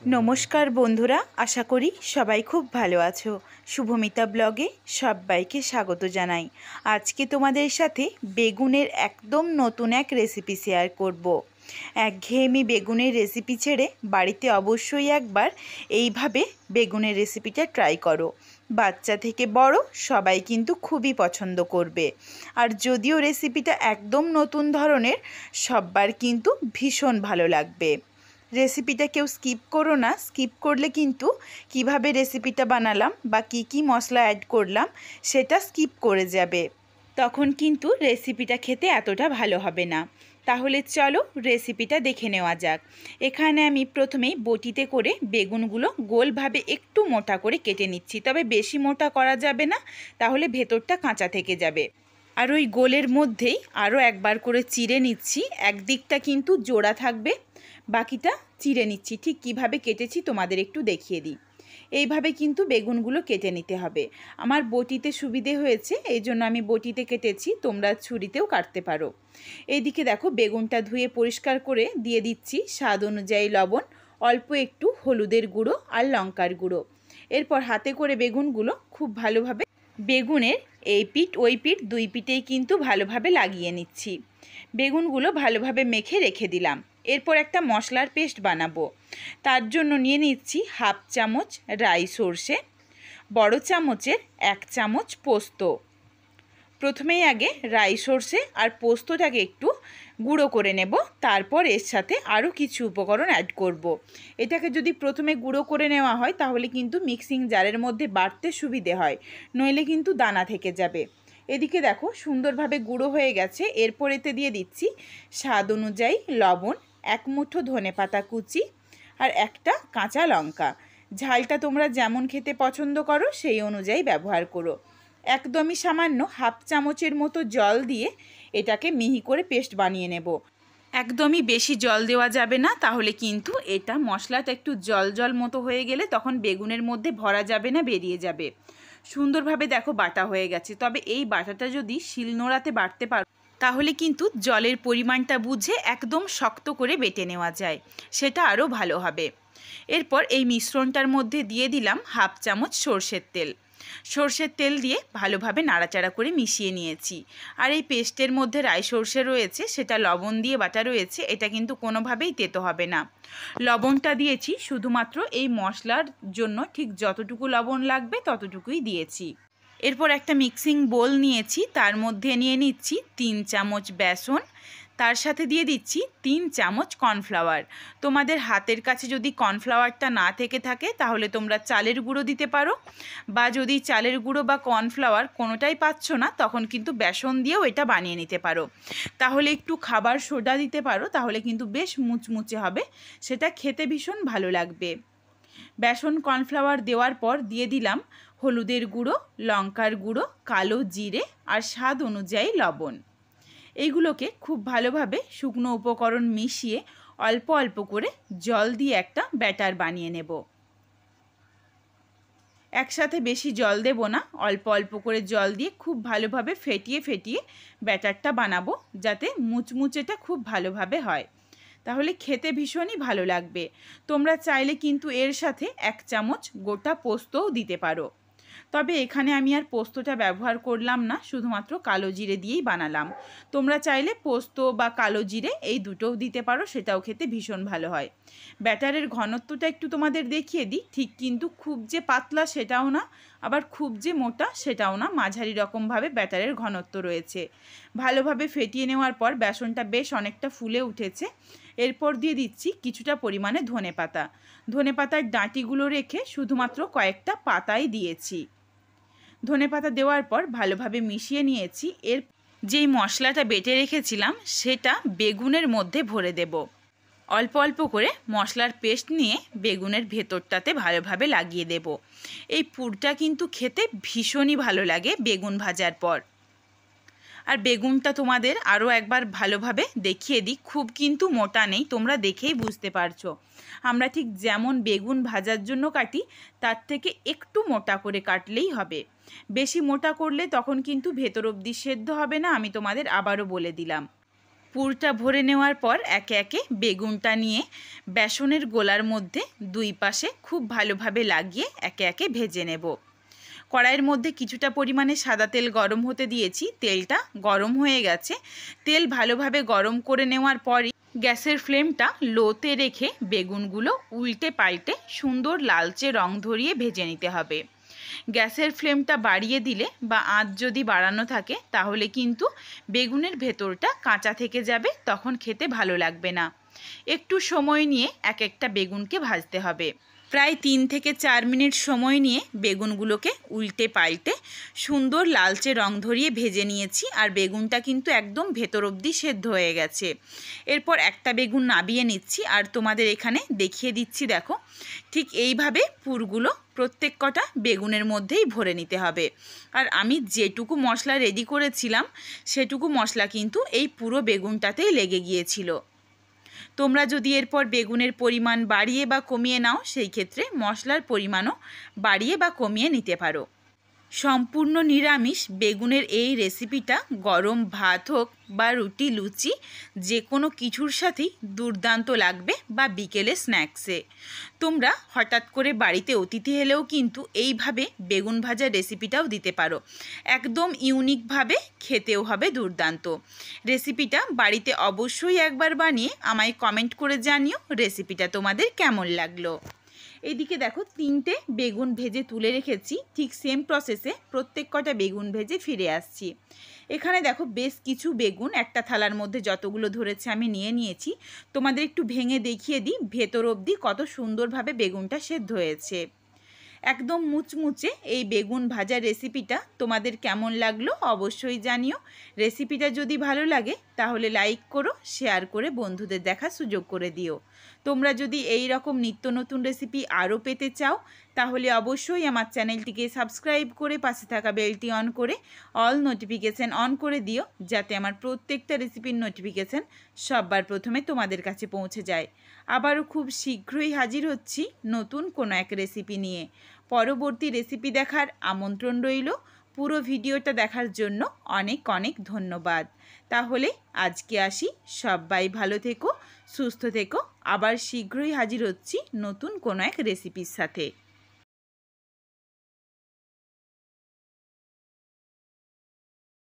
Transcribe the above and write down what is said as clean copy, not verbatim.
নমস্কার বন্ধুরা, আশা করি সবাই খুব ভালো আছো। শুভমিতা ব্লগে সবাইকে স্বাগত জানাই। আজকে তোমাদের সাথে বেগুনের একদম নতুন এক রেসিপি শেয়ার করব। একঘেয়েমি বেগুনের রেসিপি ছেড়ে বাড়িতে অবশ্যই একবার এইভাবে বেগুনের রেসিপিটা ট্রাই করো। বাচ্চা থেকে বড় সবাই কিন্তু খুবই পছন্দ করবে। আর যদিও রেসিপিটা একদম নতুন ধরনের, সবার কিন্তু ভীষণ ভালো লাগবে। রেসিপিটা কেউ স্কিপ করো না। স্কিপ করলে কিন্তু কিভাবে রেসিপিটা বানালাম বা কি মশলা অ্যাড করলাম সেটা স্কিপ করে যাবে, তখন কিন্তু রেসিপিটা খেতে এতটা ভালো হবে না। তাহলে চলো রেসিপিটা দেখে নেওয়া যাক। এখানে আমি প্রথমেই বটিতে করে বেগুনগুলো গোলভাবে একটু মোটা করে কেটে নিচ্ছি, তবে বেশি মোটা করা যাবে না, তাহলে ভেতরটা কাঁচা থেকে যাবে। আর ওই গোলের মধ্যেই আরও একবার করে চিড়ে নিচ্ছি, একদিকটা কিন্তু জোড়া থাকবে, বাকিটা চিড়ে নিচ্ছি। ঠিক কিভাবে কেটেছি তোমাদের একটু দেখিয়ে দিই। এইভাবে কিন্তু বেগুনগুলো কেটে নিতে হবে। আমার বটিতে সুবিধে হয়েছে, এই জন্য আমি বটিতে কেটেছি, তোমরা ছুরিতেও কাটতে পারো। এইদিকে দেখো বেগুনটা ধুয়ে পরিষ্কার করে দিয়ে দিচ্ছি স্বাদ অনুযায়ী লবণ, অল্প একটু হলুদের গুঁড়ো আর লঙ্কার গুঁড়ো। এরপর হাতে করে বেগুনগুলো খুব ভালোভাবে বেগুনের এই পিঠ ওই পিঠ দুই পিঠেই কিন্তু ভালোভাবে লাগিয়ে নিচ্ছি। বেগুনগুলো ভালোভাবে মেখে রেখে দিলাম। এরপর একটা মশলার পেস্ট বানাবো। তার জন্য নিয়ে নিচ্ছি হাফ চামচ রাই সর্ষে, বড় চামচের 1 চামচ পোস্ত। প্রথমেই আগে রাই সর্ষে আর পোস্তটাকে একটু গুঁড়ো করে নেব, তারপর এর সাথে আরও কিছু উপকরণ অ্যাড করব। এটাকে যদি প্রথমে গুঁড়ো করে নেওয়া হয় তাহলে কিন্তু মিক্সিং জারের মধ্যে বাটতে সুবিধে হয়, নইলে কিন্তু দানা থেকে যাবে। এদিকে দেখো সুন্দরভাবে গুঁড়ো হয়ে গেছে। এরপর এতে দিয়ে দিচ্ছি স্বাদ অনুযায়ী লবণ, 1 মুঠো ধনেপাতা কুচি আর একটা কাঁচা লঙ্কা। ঝালটা তোমরা যেমন খেতে পছন্দ করো সেই অনুযায়ী ব্যবহার করো। একদমই সামান্য হাফ চামচের মতো জল দিয়ে এটাকে মিহি করে পেস্ট বানিয়ে নেব। একদমই বেশি জল দেওয়া যাবে না, তাহলে কিন্তু এটা মশলাটা একটু জল জল মতো হয়ে গেলে তখন বেগুনের মধ্যে ভরা যাবে না, বেরিয়ে যাবে। সুন্দরভাবে দেখো বাটা হয়ে গেছে। তবে এই বাটাটা যদি শিলনোড়াতে বাটতে পারো তাহলে কিন্তু জলের পরিমাণটা বুঝে একদম শক্ত করে বেটে নেওয়া যায়, সেটা আরও ভালো হবে। এরপর এই মিশ্রণটার মধ্যে দিয়ে দিলাম হাফ চামচ সর্ষের তেল। সর্ষের তেল দিয়ে ভালোভাবে নাড়াচাড়া করে মিশিয়ে নিয়েছি। আর এই পেস্টের মধ্যে রাই সর্ষে রয়েছে, সেটা লবণ দিয়ে বাটা রয়েছে, এটা কিন্তু কোনোভাবেই তেতো হবে না। লবণটা দিয়েছি শুধুমাত্র এই মশলার জন্য, ঠিক যতটুকু লবণ লাগবে ততটুকুই দিয়েছি। এরপর একটা মিক্সিং বোল নিয়েছি, তার মধ্যে নিয়ে নিচ্ছি 3 চামচ বেসন, তার সাথে দিয়ে দিচ্ছি 3 চামচ কর্নফ্লাওয়ার। তোমাদের হাতের কাছে যদি কর্নফ্লাওয়ারটা না থেকে থাকে তাহলে তোমরা চালের গুঁড়ো দিতে পারো, বা যদি চালের গুঁড়ো বা কর্নফ্লাওয়ার কোনোটাই পাচ্ছ না তখন কিন্তু বেসন দিয়েও এটা বানিয়ে নিতে পারো। তাহলে একটু খাবার সোডা দিতে পারো, তাহলে কিন্তু বেশ মুচমুচে হবে, সেটা খেতে ভীষণ ভালো লাগবে। বেসন কর্নফ্লাওয়ার দেওয়ার পর দিয়ে দিলাম হলুদের গুঁড়ো, লঙ্কার গুঁড়ো, কালো জিরে আর স্বাদ অনুযায়ী লবণ। এইগুলোকে খুব ভালোভাবে শুকনো উপকরণ মিশিয়ে অল্প অল্প করে জল দিয়ে একটা ব্যাটার বানিয়ে নেব। একসাথে বেশি জল দেব না, অল্প অল্প করে জল দিয়ে খুব ভালোভাবে ফেটিয়ে ফেটিয়ে ব্যাটারটা বানাবো, যাতে মুচমুচেটা খুব ভালোভাবে হয়, তাহলে খেতে ভীষণই ভালো লাগবে। তোমরা চাইলে কিন্তু এর সাথে 1 চামচ গোটা পোস্তও দিতে পারো, তবে এখানে আমি আর পোস্তটা ব্যবহার করলাম না, শুধুমাত্র কালো জিরে দিয়েই বানালাম। তোমরা চাইলে পোস্ত বা কালো জিরে এই দুটোও দিতে পারো, সেটাও খেতে ভীষণ ভালো হয়। ব্যাটারের ঘনত্বটা একটু তোমাদের দেখিয়ে দিই। ঠিক কিন্তু খুব যে পাতলা সেটাও না, আবার খুব যে মোটা সেটাও না, মাঝারি রকমভাবে ব্যাটারের ঘনত্ব রয়েছে। ভালোভাবে ফেটিয়ে নেওয়ার পর বেসনটা বেশ অনেকটা ফুলে উঠেছে। এরপর দিয়ে দিচ্ছি কিছুটা পরিমাণে ধনেপাতা। ধনেপাতার ডাঁটিগুলো রেখে শুধুমাত্র কয়েকটা পাতাই দিয়েছি। ধনেপাতা দেওয়ার পর ভালোভাবে মিশিয়ে নিয়েছি। এর যেই মশলাটা বেটে রেখেছিলাম সেটা বেগুনের মধ্যে ভরে দেব। অল্প অল্প করে মশলার পেস্ট নিয়ে বেগুনের ভেতরটাতে ভালোভাবে লাগিয়ে দেব। এই পুরটা কিন্তু খেতে ভীষণই ভালো লাগে বেগুন ভাজার পর। আর বেগুনটা তোমাদের আরও একবার ভালোভাবে দেখিয়ে দিই, খুব কিন্তু মোটা নেই, তোমরা দেখেই বুঝতে পারছো। আমরা ঠিক যেমন বেগুন ভাজার জন্য কাটি তার থেকে একটু মোটা করে কাটলেই হবে। বেশি মোটা করলে তখন কিন্তু ভেতর অবধি সেদ্ধ হবে না, আমি তোমাদের আবারও বলে দিলাম। পুরটা ভরে নেওয়ার পর একে একে বেগুনটা নিয়ে বেসনের গোলার মধ্যে দুই পাশে খুব ভালোভাবে লাগিয়ে একে একে ভেজে নেব। কড়াইয়ের মধ্যে কিছুটা পরিমাণে সাদা তেল গরম হতে দিয়েছি। তেলটা গরম হয়ে গেছে। তেল ভালোভাবে গরম করে নেওয়ার পরই গ্যাসের ফ্লেমটা লোতে রেখে বেগুনগুলো উল্টে পাল্টে সুন্দর লালচে রং ধরিয়ে ভেজে নিতে হবে। গ্যাসের ফ্লেমটা বাড়িয়ে দিলে বা আঁচ যদি বাড়ানো থাকে তাহলে কিন্তু বেগুনের ভেতরটা কাঁচা থেকে যাবে, তখন খেতে ভালো লাগবে না। একটু সময় নিয়ে এক একটা বেগুনকে ভাজতে হবে। প্রায় 3 থেকে 4 মিনিট সময় নিয়ে বেগুনগুলোকে উল্টে পাল্টে সুন্দর লালচে রং ধরিয়ে ভেজে নিয়েছি। আর বেগুনটা কিন্তু একদম ভেতর অবধি সেদ্ধ হয়ে গেছে। এরপর একটা বেগুন নাবিয়ে নিচ্ছি আর তোমাদের এখানে দেখিয়ে দিচ্ছি। দেখো, ঠিক এইভাবে পুরগুলো প্রত্যেক কটা বেগুনের মধ্যেই ভরে নিতে হবে। আর আমি যেটুকু মশলা রেডি করেছিলাম সেটুকু মশলা কিন্তু এই পুরো বেগুনটাতেই লেগে গিয়েছিল। তোমরা যদি এরপর বেগুনের পরিমাণ বাড়িয়ে বা কমিয়ে নাও, সেই ক্ষেত্রে মশলার পরিমাণও বাড়িয়ে বা কমিয়ে নিতে পারো। সম্পূর্ণ নিরামিষ বেগুনের এই রেসিপিটা গরম ভাত হোক বা রুটি লুচি যে কোনো কিছুর সাথেই দুর্দান্ত লাগবে, বা বিকেলে স্ন্যাক্সে। তোমরা হঠাৎ করে বাড়িতে অতিথি এলেও কিন্তু এইভাবে বেগুন ভাজার রেসিপিটাও দিতে পারো। একদম ইউনিকভাবে, খেতেও হবে দুর্দান্ত। রেসিপিটা বাড়িতে অবশ্যই একবার বানিয়ে আমায় কমেন্ট করে জানিও রেসিপিটা তোমাদের কেমন লাগলো। এইদিকে দেখো, 3টে বেগুন ভেজে তুলে রেখেছি। ঠিক সেম প্রসেসে প্রত্যেক কটা বেগুন ভেজে ফিরে আসছি। এখানে দেখো বেশ কিছু বেগুন একটা থালার মধ্যে যতগুলো ধরেছে আমি নিয়ে নিয়েছি। তোমাদের একটু ভেঙে দেখিয়ে দিই ভেতর অবধি কত সুন্দরভাবে বেগুনটা সেদ্ধ হয়েছে। একদম মুচমুচে এই বেগুন ভাজার রেসিপিটা তোমাদের কেমন লাগলো অবশ্যই জানিও। রেসিপিটা যদি ভালো লাগে তাহলে লাইক করো, শেয়ার করে বন্ধুদের দেখার সুযোগ করে দিও। তোমরা যদি এই রকম নিত্য নতুন রেসিপি আরও পেতে চাও তাহলে অবশ্যই আমার চ্যানেলটিকে সাবস্ক্রাইব করে পাশে থাকা বেলটি অন করে অল নোটিফিকেশান অন করে দিও, যাতে আমার প্রত্যেকটা রেসিপির নোটিফিকেশান সবার প্রথমে তোমাদের কাছে পৌঁছে যায়। আবারও খুব শীঘ্রই হাজির হচ্ছি নতুন কোনো এক রেসিপি নিয়ে। পরবর্তী রেসিপি দেখার আমন্ত্রণ রইল। পুরো ভিডিওটা দেখার জন্য অনেক অনেক ধন্যবাদ। তাহলে আজকে আসি, সবাই ভালো থেকো, সুস্থ থেকো। আবার শীঘ্রই হাজির হচ্ছি নতুন কোনো এক রেসিপির সাথে।